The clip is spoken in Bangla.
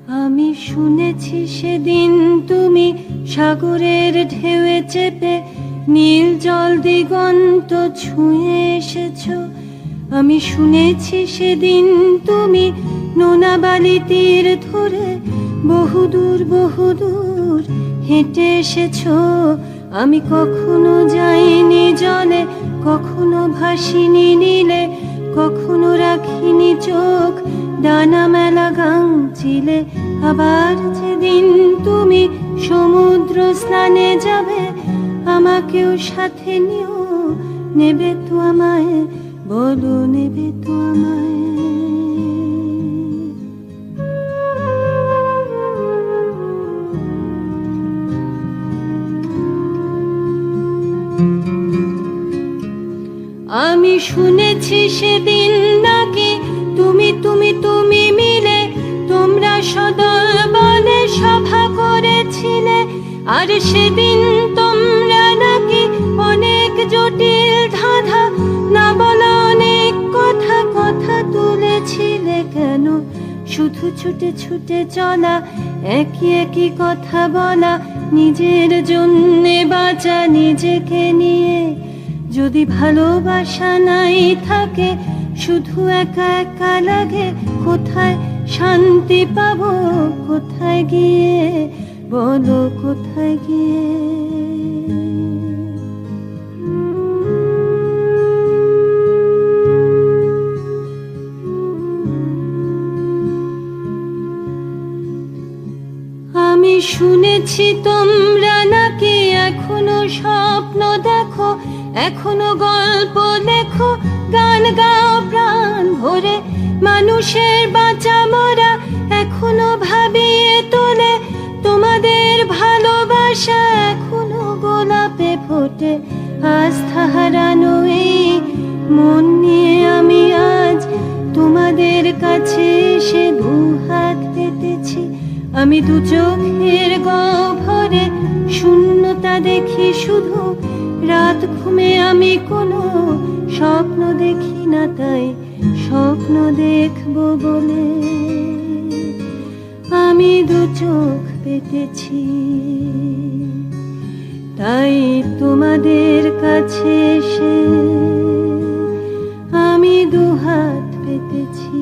আমি শুনেছি সেদিন তুমি সাগরের ঢেউয়ে চেপে নীল জল দিগন্ত ছুঁয়ে এসেছো। আমি শুনেছি সেদিন তুমি নোনা বালি তীর ধরে বহুদূর বহুদূর হেঁটে এসেছো। আমি কখনো যাইনি জলে, কখনো ভাসিনি নীলে, কখনো রাখিনি চোখ ডানা মেলা গাংচিলে। আবার যেদিন তুমি সমুদ্র স্নানে যাবে, আমাকেও সাথে নিও, নেবে তো আমায়, বলো নেবে তো আমায়। আমি শুনেছি সেদিন নাকি তুমি তুমি তুমি মিলে তোমরা সদল বলে সভা করেছিলে। আর সেদিন তোমরা নাকি অনেক জটিল ধাঁধা না বলা অনেক কথা কথা তুলেছিলে। কেন শুধু ছুটে ছুটে চলা, একই একই কথা বলা, নিজের জন্যে বাঁচা নিজেকে নিয়ে। যদি ভালোবাসা নাই থাকে, শুধু একা একা লাগে, কোথায় শান্তি পাবো, কোথায় গিয়ে, বলো কোথায় গিয়ে। আমি শুনেছি তোমরা নাকি এখনো স্বপ্ন দেখো, এখনো গল্প লেখো, গান গাও প্রাণ ভরে, মানুষের বাঁচা মরা এখনো ভাবিয়ে তোলে। তোমাদের ভালোবাসা এখনো গোলাপে ফোটে। আস্থা হারানো এই মন নিয়ে আমি আজ তোমাদের কাছে এসে দুহাত পেতেছি। আমি দু চোখের গহ্বরে শূন্যতা দেখি শুধু, রাত ঘুমে আমি কোনো স্বপ্ন দেখি না, তাই স্বপ্ন দেখবো বলে আমি দু চোখ পেতেছি। তাই তোমাদের কাছে এসে আমি দুহাত পেতেছি।